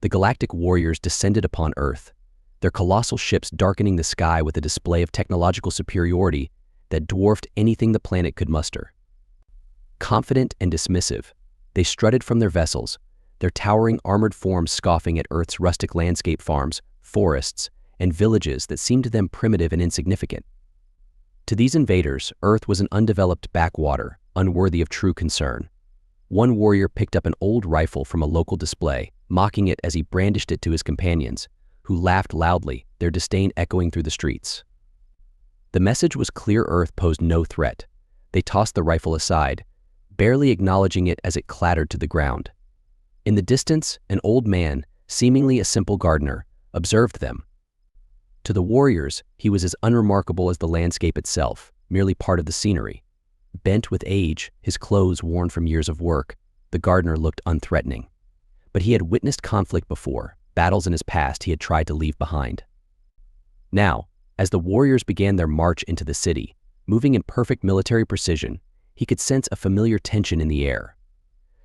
The Galactic warriors descended upon Earth, their colossal ships darkening the sky with a display of technological superiority that dwarfed anything the planet could muster. Confident and dismissive, they strutted from their vessels, their towering armored forms scoffing at Earth's rustic landscape farms, forests, and villages that seemed to them primitive and insignificant. To these invaders, Earth was an undeveloped backwater, unworthy of true concern. One warrior picked up an old rifle from a local display, mocking it as he brandished it to his companions, who laughed loudly, their disdain echoing through the streets. The message was clear: Earth posed no threat. They tossed the rifle aside, barely acknowledging it as it clattered to the ground. In the distance, an old man, seemingly a simple gardener, observed them. To the warriors, he was as unremarkable as the landscape itself, merely part of the scenery. Bent with age, his clothes worn from years of work, the gardener looked unthreatening. But he had witnessed conflict before, battles in his past he had tried to leave behind. Now, as the warriors began their march into the city, moving in perfect military precision, he could sense a familiar tension in the air.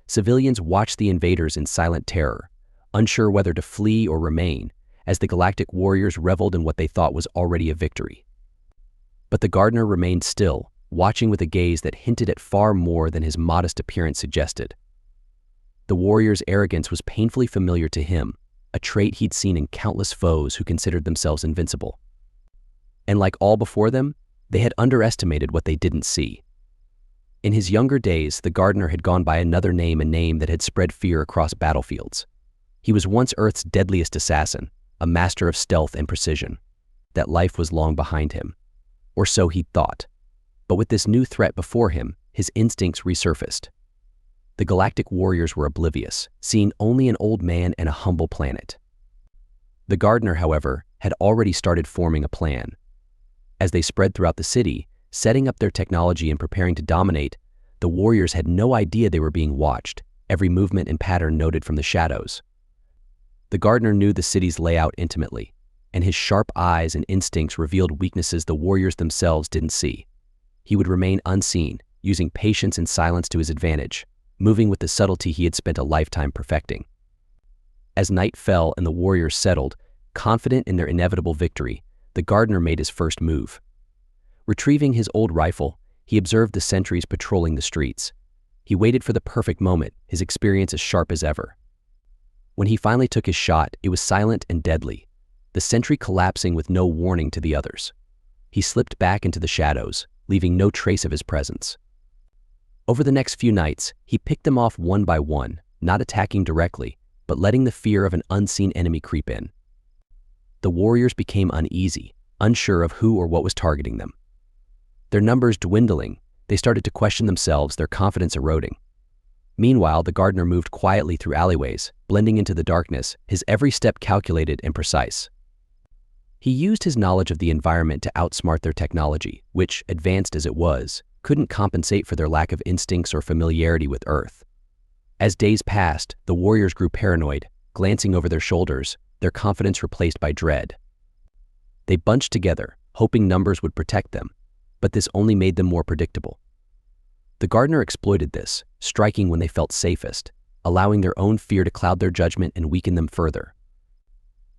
Civilians watched the invaders in silent terror, unsure whether to flee or remain, as the Galactic warriors reveled in what they thought was already a victory. But the gardener remained still, watching with a gaze that hinted at far more than his modest appearance suggested. The warrior's arrogance was painfully familiar to him, a trait he'd seen in countless foes who considered themselves invincible. And like all before them, they had underestimated what they didn't see. In his younger days, the gardener had gone by another name, a name that had spread fear across battlefields. He was once Earth's deadliest assassin, a master of stealth and precision. That life was long behind him, or so he'd thought. But with this new threat before him, his instincts resurfaced. The Galactic warriors were oblivious, seeing only an old man and a humble planet. The gardener, however, had already started forming a plan. As they spread throughout the city, setting up their technology and preparing to dominate, the warriors had no idea they were being watched, every movement and pattern noted from the shadows. The gardener knew the city's layout intimately, and his sharp eyes and instincts revealed weaknesses the warriors themselves didn't see. He would remain unseen, using patience and silence to his advantage, moving with the subtlety he had spent a lifetime perfecting. As night fell and the warriors settled, confident in their inevitable victory, the gardener made his first move. Retrieving his old rifle, he observed the sentries patrolling the streets. He waited for the perfect moment, his experience as sharp as ever. When he finally took his shot, it was silent and deadly, the sentry collapsing with no warning to the others. He slipped back into the shadows, leaving no trace of his presence. Over the next few nights, he picked them off one by one, not attacking directly, but letting the fear of an unseen enemy creep in. The warriors became uneasy, unsure of who or what was targeting them. Their numbers dwindling, they started to question themselves, their confidence eroding. Meanwhile, the gardener moved quietly through alleyways, blending into the darkness, his every step calculated and precise. He used his knowledge of the environment to outsmart their technology, which, advanced as it was, couldn't compensate for their lack of instincts or familiarity with Earth. As days passed, the warriors grew paranoid, glancing over their shoulders, their confidence replaced by dread. They bunched together, hoping numbers would protect them, but this only made them more predictable. The gardener exploited this, striking when they felt safest, allowing their own fear to cloud their judgment and weaken them further.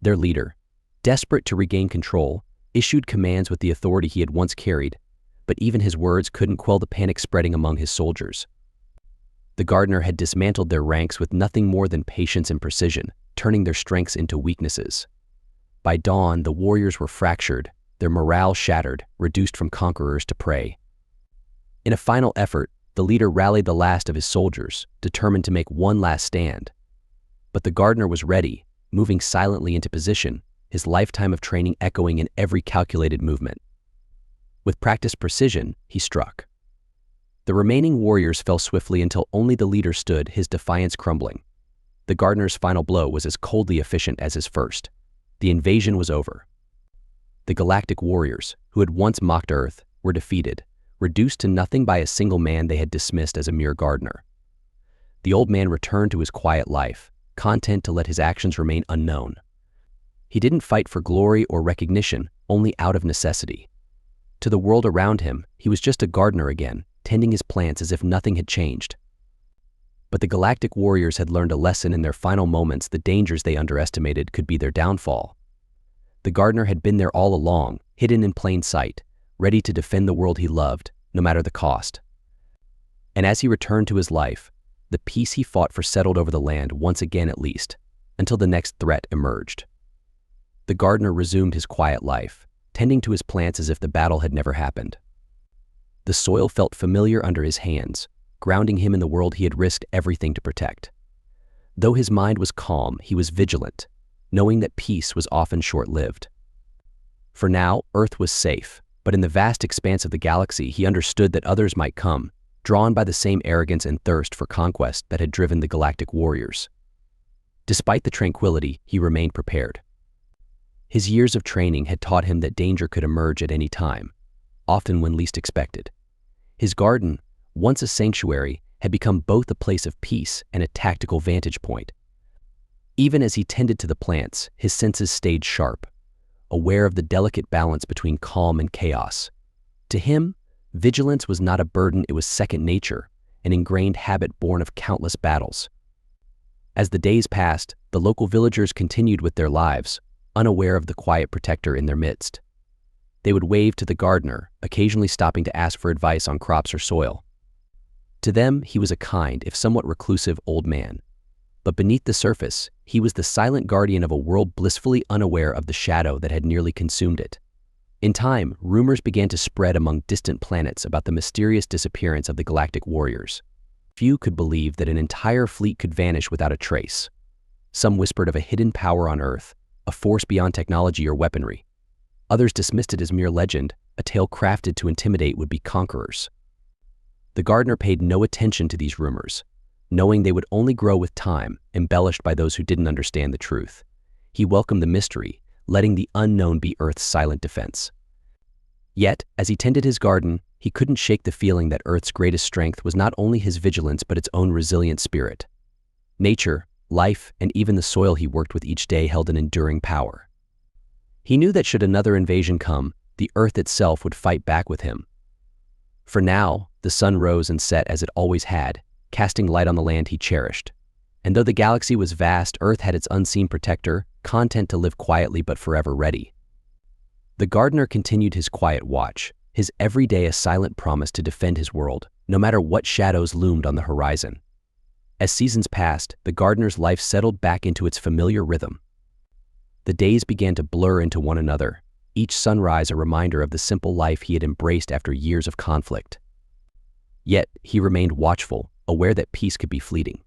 Their leader, desperate to regain control, issued commands with the authority he had once carried, but even his words couldn't quell the panic spreading among his soldiers. The gardener had dismantled their ranks with nothing more than patience and precision, turning their strengths into weaknesses. By dawn, the warriors were fractured, their morale shattered, reduced from conquerors to prey. In a final effort, the leader rallied the last of his soldiers, determined to make one last stand. But the gardener was ready, moving silently into position, his lifetime of training echoing in every calculated movement. With practiced precision, he struck. The remaining warriors fell swiftly until only the leader stood, his defiance crumbling. The gardener's final blow was as coldly efficient as his first. The invasion was over. The Galactic warriors, who had once mocked Earth, were defeated, reduced to nothing by a single man they had dismissed as a mere gardener. The old man returned to his quiet life, content to let his actions remain unknown. He didn't fight for glory or recognition, only out of necessity. To the world around him, he was just a gardener again, tending his plants as if nothing had changed. But the Galactic warriors had learned a lesson in their final moments. The dangers they underestimated could be their downfall. The gardener had been there all along, hidden in plain sight, ready to defend the world he loved, no matter the cost. And as he returned to his life, the peace he fought for settled over the land once again at least, until the next threat emerged. The gardener resumed his quiet life, tending to his plants as if the battle had never happened. The soil felt familiar under his hands, grounding him in the world he had risked everything to protect. Though his mind was calm, he was vigilant, knowing that peace was often short-lived. For now, Earth was safe, but in the vast expanse of the galaxy, he understood that others might come, drawn by the same arrogance and thirst for conquest that had driven the Galactic warriors. Despite the tranquility, he remained prepared. His years of training had taught him that danger could emerge at any time, often when least expected. His garden, once a sanctuary, had become both a place of peace and a tactical vantage point. Even as he tended to the plants, his senses stayed sharp, aware of the delicate balance between calm and chaos. To him, vigilance was not a burden, it was second nature, an ingrained habit born of countless battles. As the days passed, the local villagers continued with their lives, unaware of the quiet protector in their midst. They would wave to the gardener, occasionally stopping to ask for advice on crops or soil. To them, he was a kind, if somewhat reclusive, old man. But beneath the surface, he was the silent guardian of a world blissfully unaware of the shadow that had nearly consumed it. In time, rumors began to spread among distant planets about the mysterious disappearance of the Galactic warriors. Few could believe that an entire fleet could vanish without a trace. Some whispered of a hidden power on Earth, a force beyond technology or weaponry. Others dismissed it as mere legend, a tale crafted to intimidate would-be conquerors. The gardener paid no attention to these rumors, knowing they would only grow with time, embellished by those who didn't understand the truth. He welcomed the mystery, letting the unknown be Earth's silent defense. Yet, as he tended his garden, he couldn't shake the feeling that Earth's greatest strength was not only his vigilance but its own resilient spirit. Nature, life, and even the soil he worked with each day held an enduring power. He knew that should another invasion come, the Earth itself would fight back with him. For now, the sun rose and set as it always had, casting light on the land he cherished. And though the galaxy was vast, Earth had its unseen protector, content to live quietly but forever ready. The gardener continued his quiet watch, his every day a silent promise to defend his world, no matter what shadows loomed on the horizon. As seasons passed, the gardener's life settled back into its familiar rhythm. The days began to blur into one another, each sunrise a reminder of the simple life he had embraced after years of conflict. Yet, he remained watchful, aware that peace could be fleeting.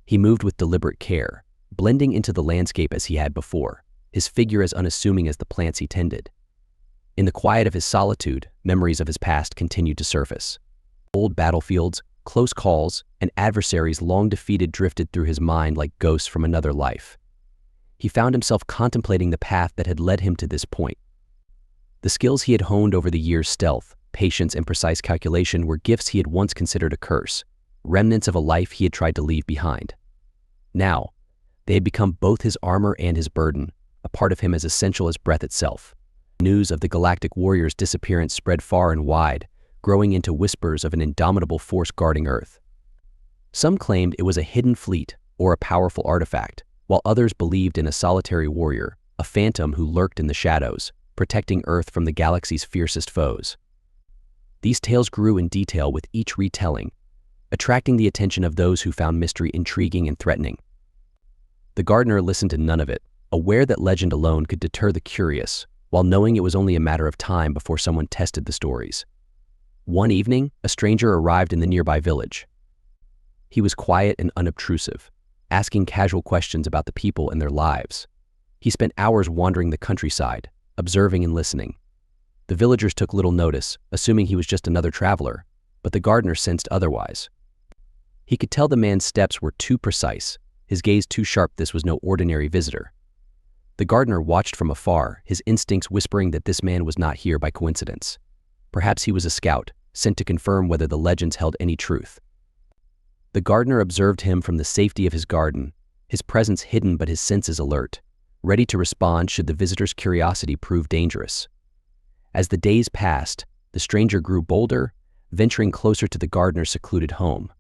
He moved with deliberate care, blending into the landscape as he had before, his figure as unassuming as the plants he tended. In the quiet of his solitude, memories of his past continued to surface. Old battlefields, close calls, and adversaries long defeated drifted through his mind like ghosts from another life. He found himself contemplating the path that had led him to this point. The skills he had honed over the years, stealth, patience, and precise calculation, were gifts he had once considered a curse, remnants of a life he had tried to leave behind. Now, they had become both his armor and his burden, a part of him as essential as breath itself. News of the Galactic warriors' disappearance spread far and wide, growing into whispers of an indomitable force guarding Earth. Some claimed it was a hidden fleet or a powerful artifact, while others believed in a solitary warrior, a phantom who lurked in the shadows, protecting Earth from the galaxy's fiercest foes. These tales grew in detail with each retelling, attracting the attention of those who found mystery intriguing and threatening. The gardener listened to none of it, aware that legend alone could deter the curious, while knowing it was only a matter of time before someone tested the stories. One evening, a stranger arrived in the nearby village. He was quiet and unobtrusive, asking casual questions about the people and their lives. He spent hours wandering the countryside, observing and listening. The villagers took little notice, assuming he was just another traveler, but the gardener sensed otherwise. He could tell the man's steps were too precise, his gaze too sharp. This was no ordinary visitor. The gardener watched from afar, his instincts whispering that this man was not here by coincidence. Perhaps he was a scout, sent to confirm whether the legends held any truth. The gardener observed him from the safety of his garden, his presence hidden but his senses alert, ready to respond should the visitor's curiosity prove dangerous. As the days passed, the stranger grew bolder, venturing closer to the gardener's secluded home.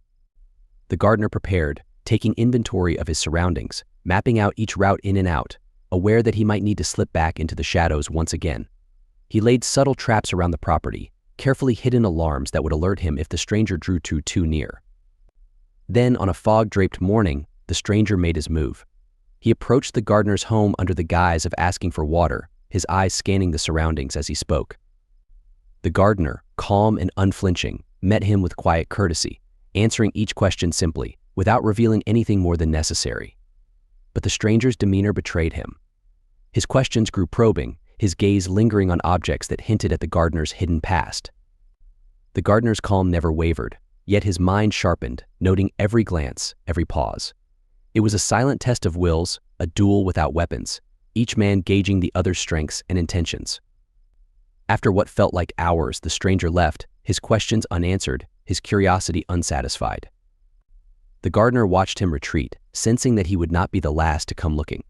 The gardener prepared, taking inventory of his surroundings, mapping out each route in and out, aware that he might need to slip back into the shadows once again. He laid subtle traps around the property, carefully hidden alarms that would alert him if the stranger drew too near. Then, on a fog-draped morning, the stranger made his move. He approached the gardener's home under the guise of asking for water, his eyes scanning the surroundings as he spoke. The gardener, calm and unflinching, met him with quiet courtesy, answering each question simply, without revealing anything more than necessary. But the stranger's demeanor betrayed him. His questions grew probing, his gaze lingering on objects that hinted at the gardener's hidden past. The gardener's calm never wavered, yet his mind sharpened, noting every glance, every pause. It was a silent test of wills, a duel without weapons, each man gauging the other's strengths and intentions. After what felt like hours, the stranger left, his questions unanswered, his curiosity unsatisfied. The gardener watched him retreat, sensing that he would not be the last to come looking.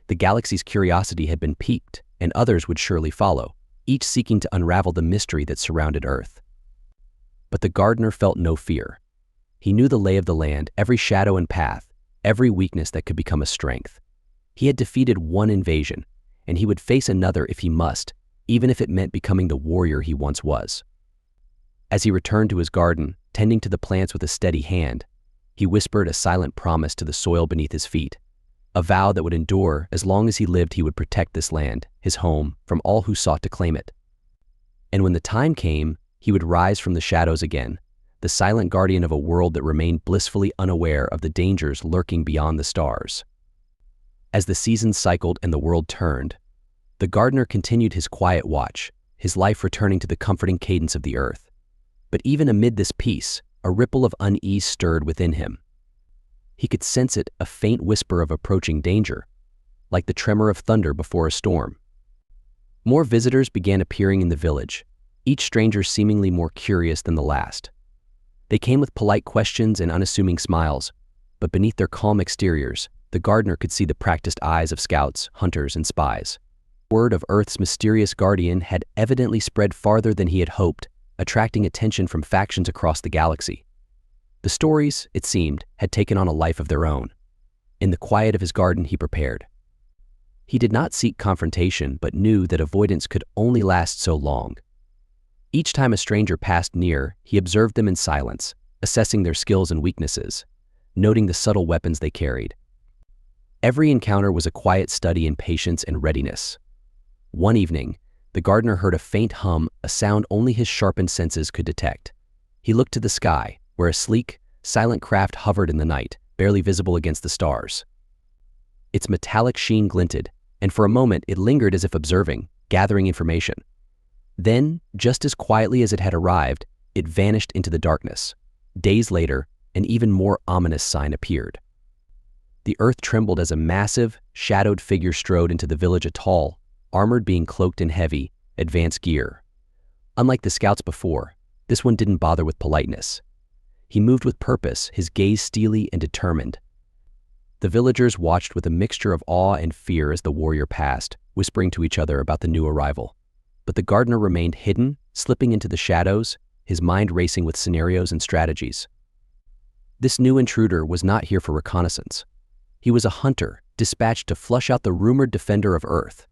The galaxy's curiosity had been piqued, and others would surely follow, each seeking to unravel the mystery that surrounded Earth. But the gardener felt no fear. He knew the lay of the land, every shadow and path, every weakness that could become a strength. He had defeated one invasion, and he would face another if he must, even if it meant becoming the warrior he once was. As he returned to his garden, tending to the plants with a steady hand, he whispered a silent promise to the soil beneath his feet, a vow that would endure as long as he lived. He would protect this land, his home, from all who sought to claim it. And when the time came, he would rise from the shadows again, the silent guardian of a world that remained blissfully unaware of the dangers lurking beyond the stars. As the seasons cycled and the world turned, the gardener continued his quiet watch, his life returning to the comforting cadence of the earth. But even amid this peace, a ripple of unease stirred within him. He could sense it, a faint whisper of approaching danger, like the tremor of thunder before a storm. More visitors began appearing in the village, each stranger seemingly more curious than the last. They came with polite questions and unassuming smiles, but beneath their calm exteriors, the gardener could see the practiced eyes of scouts, hunters, and spies. Word of Earth's mysterious guardian had evidently spread farther than he had hoped, attracting attention from factions across the galaxy. The stories, it seemed, had taken on a life of their own. In the quiet of his garden, he prepared. He did not seek confrontation, but knew that avoidance could only last so long. Each time a stranger passed near, he observed them in silence, assessing their skills and weaknesses, noting the subtle weapons they carried. Every encounter was a quiet study in patience and readiness. One evening, the gardener heard a faint hum, a sound only his sharpened senses could detect. He looked to the sky, where a sleek, silent craft hovered in the night, barely visible against the stars. Its metallic sheen glinted, and for a moment it lingered as if observing, gathering information. Then, just as quietly as it had arrived, it vanished into the darkness. Days later, an even more ominous sign appeared. The earth trembled as a massive, shadowed figure strode into the village, a tall, armored being cloaked in heavy, advanced gear. Unlike the scouts before, this one didn't bother with politeness. He moved with purpose, his gaze steely and determined. The villagers watched with a mixture of awe and fear as the warrior passed, whispering to each other about the new arrival. But the gardener remained hidden, slipping into the shadows, his mind racing with scenarios and strategies. This new intruder was not here for reconnaissance. He was a hunter, dispatched to flush out the rumored defender of Earth.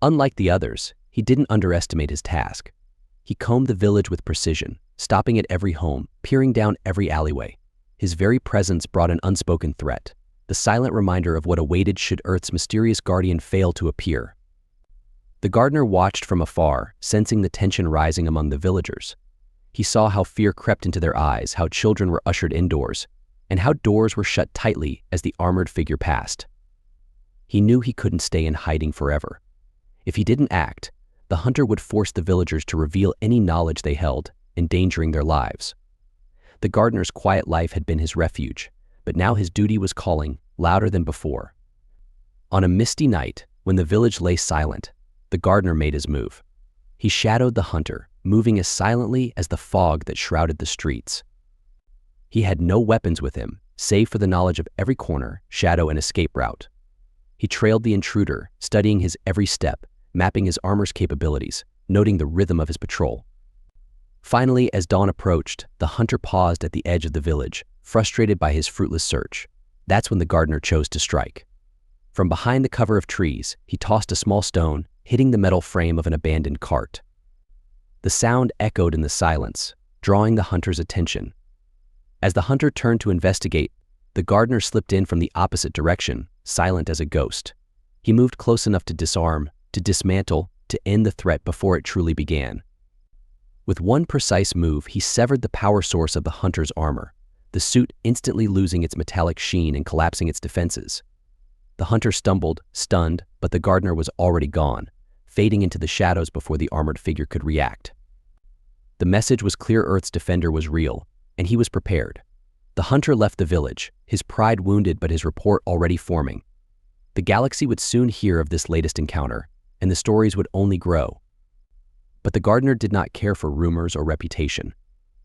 Unlike the others, he didn't underestimate his task. He combed the village with precision, stopping at every home, peering down every alleyway. His very presence brought an unspoken threat, the silent reminder of what awaited should Earth's mysterious guardian fail to appear. The gardener watched from afar, sensing the tension rising among the villagers. He saw how fear crept into their eyes, how children were ushered indoors, and how doors were shut tightly as the armored figure passed. He knew he couldn't stay in hiding forever. If he didn't act, the hunter would force the villagers to reveal any knowledge they held, endangering their lives. The gardener's quiet life had been his refuge, but now his duty was calling, louder than before. On a misty night, when the village lay silent, the gardener made his move. He shadowed the hunter, moving as silently as the fog that shrouded the streets. He had no weapons with him, save for the knowledge of every corner, shadow, and escape route. He trailed the intruder, studying his every step, mapping his armor's capabilities, noting the rhythm of his patrol. Finally, as dawn approached, the hunter paused at the edge of the village, frustrated by his fruitless search. That's when the gardener chose to strike. From behind the cover of trees, he tossed a small stone, hitting the metal frame of an abandoned cart. The sound echoed in the silence, drawing the hunter's attention. As the hunter turned to investigate, the gardener slipped in from the opposite direction, silent as a ghost. He moved close enough to disarm, to dismantle, to end the threat before it truly began. With one precise move, he severed the power source of the hunter's armor, the suit instantly losing its metallic sheen and collapsing its defenses. The hunter stumbled, stunned, but the gardener was already gone, fading into the shadows before the armored figure could react. The message was clear: Earth's defender was real, and he was prepared. The hunter left the village, his pride wounded but his report already forming. The galaxy would soon hear of this latest encounter, and the stories would only grow. But the gardener did not care for rumors or reputation.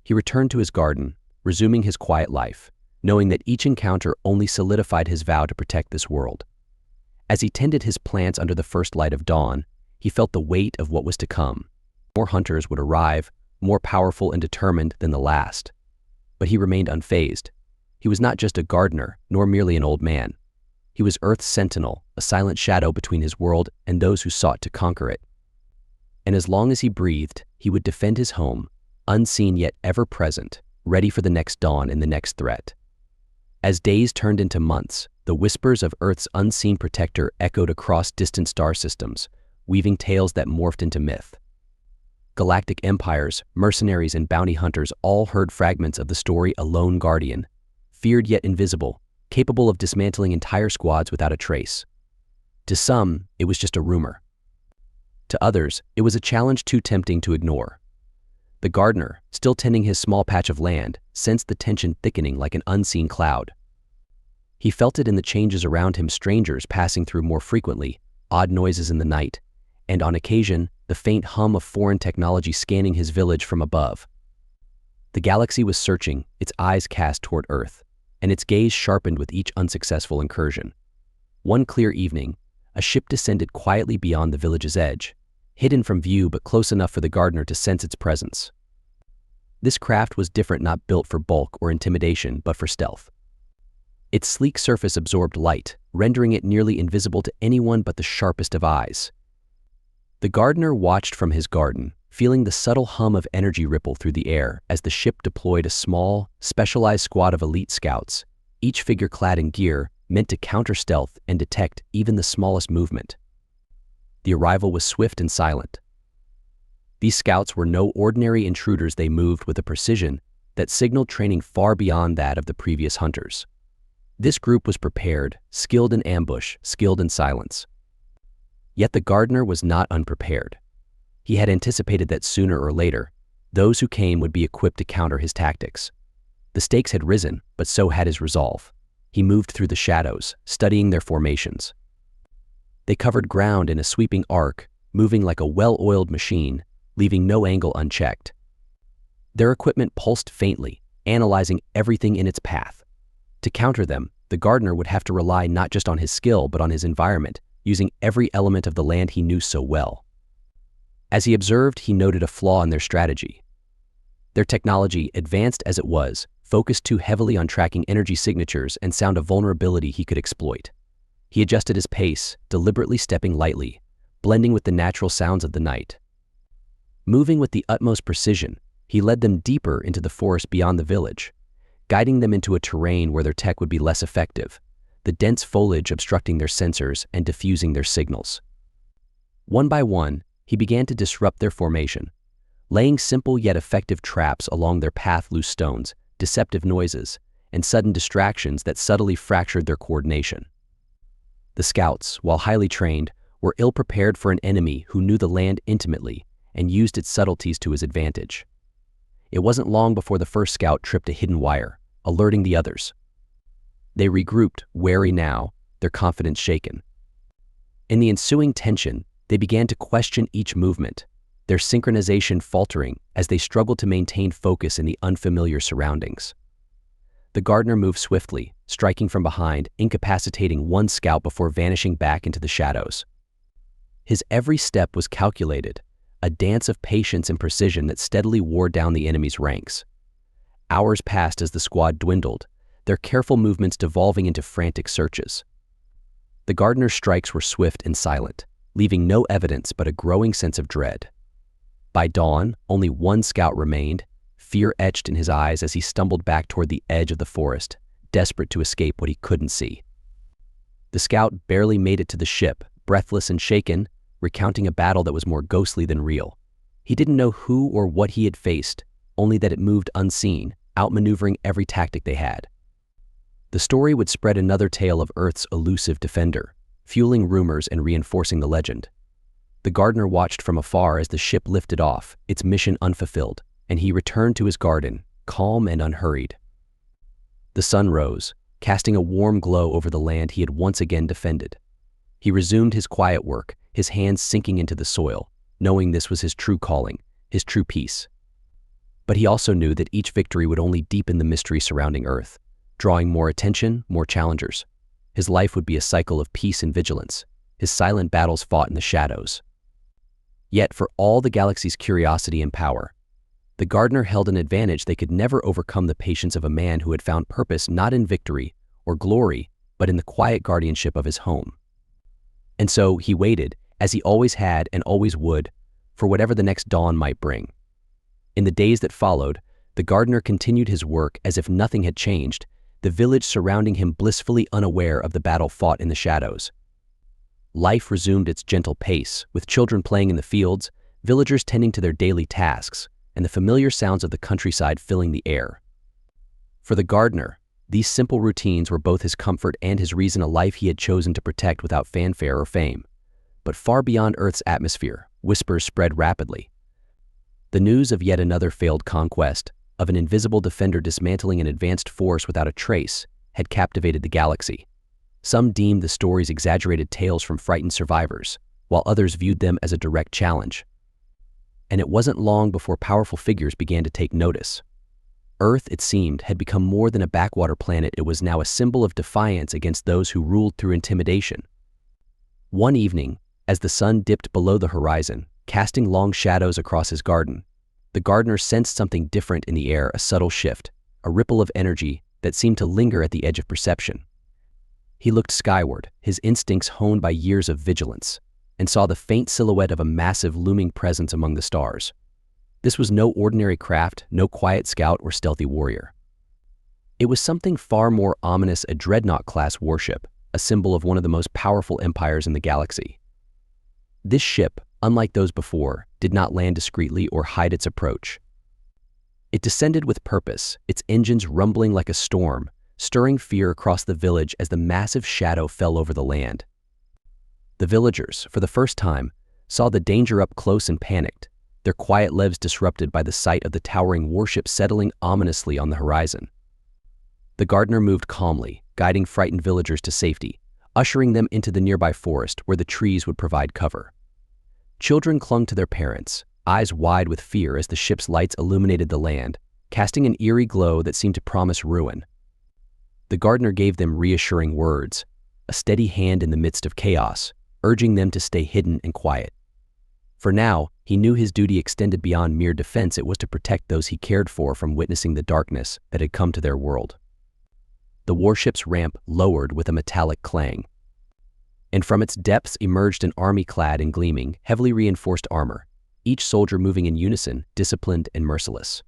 He returned to his garden, resuming his quiet life, knowing that each encounter only solidified his vow to protect this world. As he tended his plants under the first light of dawn, he felt the weight of what was to come. More hunters would arrive, more powerful and determined than the last. But he remained unfazed. He was not just a gardener, nor merely an old man. He was Earth's sentinel, a silent shadow between his world and those who sought to conquer it. And as long as he breathed, he would defend his home, unseen yet ever present, ready for the next dawn and the next threat. As days turned into months, the whispers of Earth's unseen protector echoed across distant star systems, weaving tales that morphed into myth. Galactic empires, mercenaries, and bounty hunters all heard fragments of the story: a lone guardian, feared yet invisible, capable of dismantling entire squads without a trace. To some, it was just a rumor. To others, it was a challenge too tempting to ignore. The gardener, still tending his small patch of land, sensed the tension thickening like an unseen cloud. He felt it in the changes around him: strangers passing through more frequently, odd noises in the night, and on occasion, the faint hum of foreign technology scanning his village from above. The galaxy was searching, its eyes cast toward Earth, and its gaze sharpened with each unsuccessful incursion. One clear evening, a ship descended quietly beyond the village's edge, hidden from view but close enough for the gardener to sense its presence. This craft was different, not built for bulk or intimidation, but for stealth. Its sleek surface absorbed light, rendering it nearly invisible to anyone but the sharpest of eyes. The gardener watched from his garden, feeling the subtle hum of energy ripple through the air as the ship deployed a small, specialized squad of elite scouts, each figure clad in gear meant to counter-stealth and detect even the smallest movement. The arrival was swift and silent. These scouts were no ordinary intruders. They moved with a precision that signaled training far beyond that of the previous hunters. This group was prepared, skilled in ambush, skilled in silence. Yet the gardener was not unprepared. He had anticipated that sooner or later, those who came would be equipped to counter his tactics. The stakes had risen, but so had his resolve. He moved through the shadows, studying their formations. They covered ground in a sweeping arc, moving like a well-oiled machine, leaving no angle unchecked. Their equipment pulsed faintly, analyzing everything in its path. To counter them, the gardener would have to rely not just on his skill but on his environment, using every element of the land he knew so well. As he observed, he noted a flaw in their strategy. Their technology, advanced as it was, focused too heavily on tracking energy signatures and found a vulnerability he could exploit. He adjusted his pace, deliberately stepping lightly, blending with the natural sounds of the night. Moving with the utmost precision, he led them deeper into the forest beyond the village, guiding them into a terrain where their tech would be less effective, the dense foliage obstructing their sensors and diffusing their signals. One by one, he began to disrupt their formation, laying simple yet effective traps along their path: loose stones, deceptive noises, and sudden distractions that subtly fractured their coordination. The scouts, while highly trained, were ill-prepared for an enemy who knew the land intimately and used its subtleties to his advantage. It wasn't long before the first scout tripped a hidden wire, alerting the others. They regrouped, wary now, their confidence shaken. In the ensuing tension, they began to question each movement, their synchronization faltering as they struggled to maintain focus in the unfamiliar surroundings. The gardener moved swiftly, striking from behind, incapacitating one scout before vanishing back into the shadows. His every step was calculated, a dance of patience and precision that steadily wore down the enemy's ranks. Hours passed as the squad dwindled, their careful movements devolving into frantic searches. The gardener's strikes were swift and silent, leaving no evidence but a growing sense of dread. By dawn, only one scout remained, fear etched in his eyes as he stumbled back toward the edge of the forest, desperate to escape what he couldn't see. The scout barely made it to the ship, breathless and shaken, recounting a battle that was more ghostly than real. He didn't know who or what he had faced, only that it moved unseen, outmaneuvering every tactic they had. The story would spread another tale of Earth's elusive defender, fueling rumors and reinforcing the legend. The gardener watched from afar as the ship lifted off, its mission unfulfilled, and he returned to his garden, calm and unhurried. The sun rose, casting a warm glow over the land he had once again defended. He resumed his quiet work, his hands sinking into the soil, knowing this was his true calling, his true peace. But he also knew that each victory would only deepen the mystery surrounding Earth, drawing more attention, more challengers. His life would be a cycle of peace and vigilance, his silent battles fought in the shadows. Yet for all the galaxy's curiosity and power, the gardener held an advantage they could never overcome: the patience of a man who had found purpose not in victory or glory, but in the quiet guardianship of his home. And so he waited, as he always had and always would, for whatever the next dawn might bring. In the days that followed, the gardener continued his work as if nothing had changed, the village surrounding him blissfully unaware of the battle fought in the shadows. Life resumed its gentle pace, with children playing in the fields, villagers tending to their daily tasks, and the familiar sounds of the countryside filling the air. For the gardener, these simple routines were both his comfort and his reason, a life he had chosen to protect without fanfare or fame. But far beyond Earth's atmosphere, whispers spread rapidly. The news of yet another failed conquest, of an invisible defender dismantling an advanced force without a trace, had captivated the galaxy. Some deemed the stories exaggerated tales from frightened survivors, while others viewed them as a direct challenge. And it wasn't long before powerful figures began to take notice. Earth, it seemed, had become more than a backwater planet. It was now a symbol of defiance against those who ruled through intimidation. One evening, as the sun dipped below the horizon, casting long shadows across his garden, the gardener sensed something different in the air, a subtle shift, a ripple of energy that seemed to linger at the edge of perception. He looked skyward, his instincts honed by years of vigilance, and saw the faint silhouette of a massive looming presence among the stars. This was no ordinary craft, no quiet scout or stealthy warrior. It was something far more ominous, a dreadnought-class warship, a symbol of one of the most powerful empires in the galaxy. This ship, unlike those before, did not land discreetly or hide its approach. It descended with purpose, its engines rumbling like a storm, stirring fear across the village as the massive shadow fell over the land. The villagers, for the first time, saw the danger up close and panicked, their quiet lives disrupted by the sight of the towering warship settling ominously on the horizon. The gardener moved calmly, guiding frightened villagers to safety, ushering them into the nearby forest where the trees would provide cover. Children clung to their parents, eyes wide with fear as the ship's lights illuminated the land, casting an eerie glow that seemed to promise ruin. The gardener gave them reassuring words, a steady hand in the midst of chaos, urging them to stay hidden and quiet. For now, he knew his duty extended beyond mere defense. It was to protect those he cared for from witnessing the darkness that had come to their world. The warship's ramp lowered with a metallic clang, and from its depths emerged an army clad in gleaming, heavily reinforced armor, each soldier moving in unison, disciplined and merciless.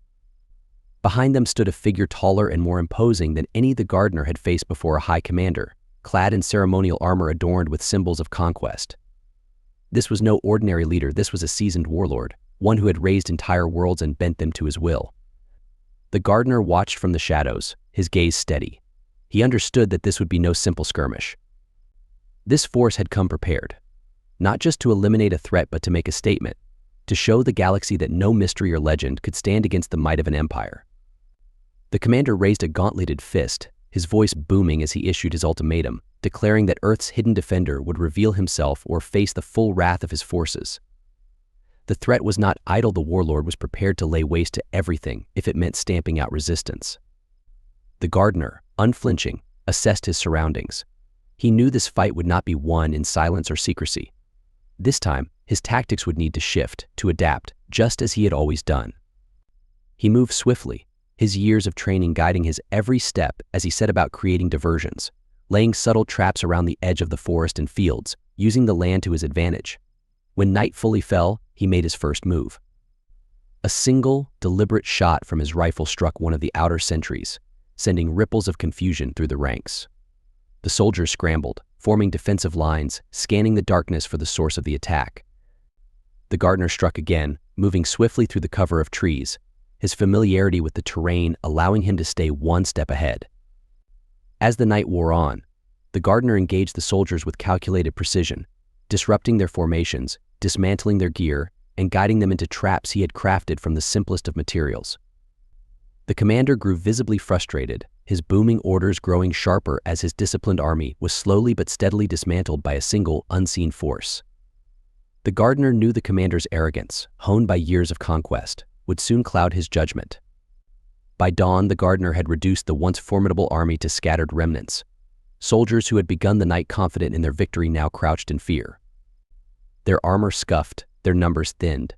Behind them stood a figure taller and more imposing than any the gardener had faced before, a high commander, clad in ceremonial armor adorned with symbols of conquest. This was no ordinary leader, this was a seasoned warlord, one who had raised entire worlds and bent them to his will. The gardener watched from the shadows, his gaze steady. He understood that this would be no simple skirmish. This force had come prepared, not just to eliminate a threat but to make a statement, to show the galaxy that no mystery or legend could stand against the might of an empire. The commander raised a gauntleted fist, his voice booming as he issued his ultimatum, declaring that Earth's hidden defender would reveal himself or face the full wrath of his forces. The threat was not idle. The warlord was prepared to lay waste to everything if it meant stamping out resistance. The gardener, unflinching, assessed his surroundings. He knew this fight would not be won in silence or secrecy. This time, his tactics would need to shift, to adapt, just as he had always done. He moved swiftly, his years of training guiding his every step as he set about creating diversions, laying subtle traps around the edge of the forest and fields, using the land to his advantage. When night fully fell, he made his first move. A single, deliberate shot from his rifle struck one of the outer sentries, sending ripples of confusion through the ranks. The soldiers scrambled, forming defensive lines, scanning the darkness for the source of the attack. The gardener struck again, moving swiftly through the cover of trees, his familiarity with the terrain allowing him to stay one step ahead. As the night wore on, the gardener engaged the soldiers with calculated precision, disrupting their formations, dismantling their gear, and guiding them into traps he had crafted from the simplest of materials. The commander grew visibly frustrated, his booming orders growing sharper as his disciplined army was slowly but steadily dismantled by a single, unseen force. The gardener knew the commander's arrogance, honed by years of conquest, would soon cloud his judgment. By dawn, the gardener had reduced the once formidable army to scattered remnants. Soldiers who had begun the night confident in their victory now crouched in fear. Their armor scuffed, their numbers thinned,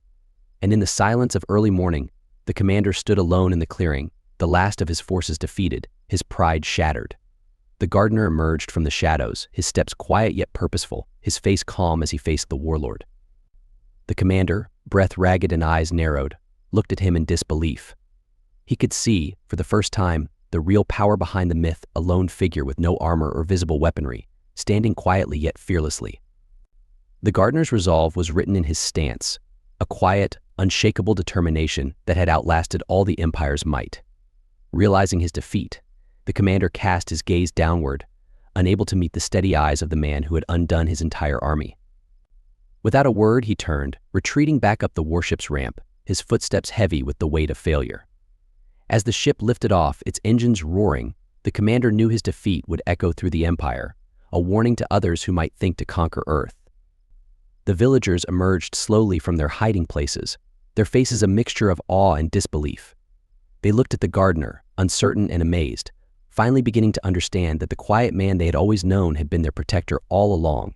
and in the silence of early morning, the commander stood alone in the clearing, the last of his forces defeated, his pride shattered. The gardener emerged from the shadows, his steps quiet yet purposeful, his face calm as he faced the warlord. The commander, breath ragged and eyes narrowed, looked at him in disbelief. He could see, for the first time, the real power behind the myth, a lone figure with no armor or visible weaponry, standing quietly yet fearlessly. The gardener's resolve was written in his stance, a quiet, unshakable determination that had outlasted all the empire's might. Realizing his defeat, the commander cast his gaze downward, unable to meet the steady eyes of the man who had undone his entire army. Without a word, he turned, retreating back up the warship's ramp, his footsteps heavy with the weight of failure. As the ship lifted off, its engines roaring, the commander knew his defeat would echo through the empire, a warning to others who might think to conquer Earth. The villagers emerged slowly from their hiding places, their faces a mixture of awe and disbelief. They looked at the gardener, uncertain and amazed, finally beginning to understand that the quiet man they had always known had been their protector all along.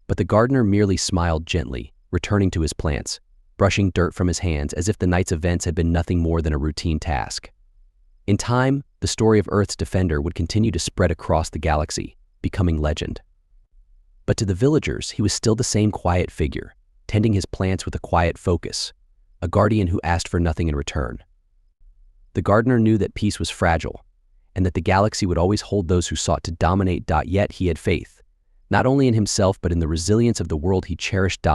But the gardener merely smiled gently, returning to his plants, brushing dirt from his hands as if the night's events had been nothing more than a routine task. In time, the story of Earth's defender would continue to spread across the galaxy, becoming legend. But to the villagers, he was still the same quiet figure, tending his plants with a quiet focus, a guardian who asked for nothing in return. The gardener knew that peace was fragile, and that the galaxy would always hold those who sought to dominate. Yet he had faith, not only in himself but in the resilience of the world he cherished.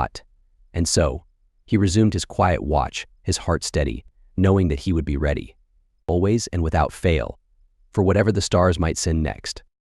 And so, he resumed his quiet watch, his heart steady, knowing that he would be ready, always and without fail, for whatever the stars might send next.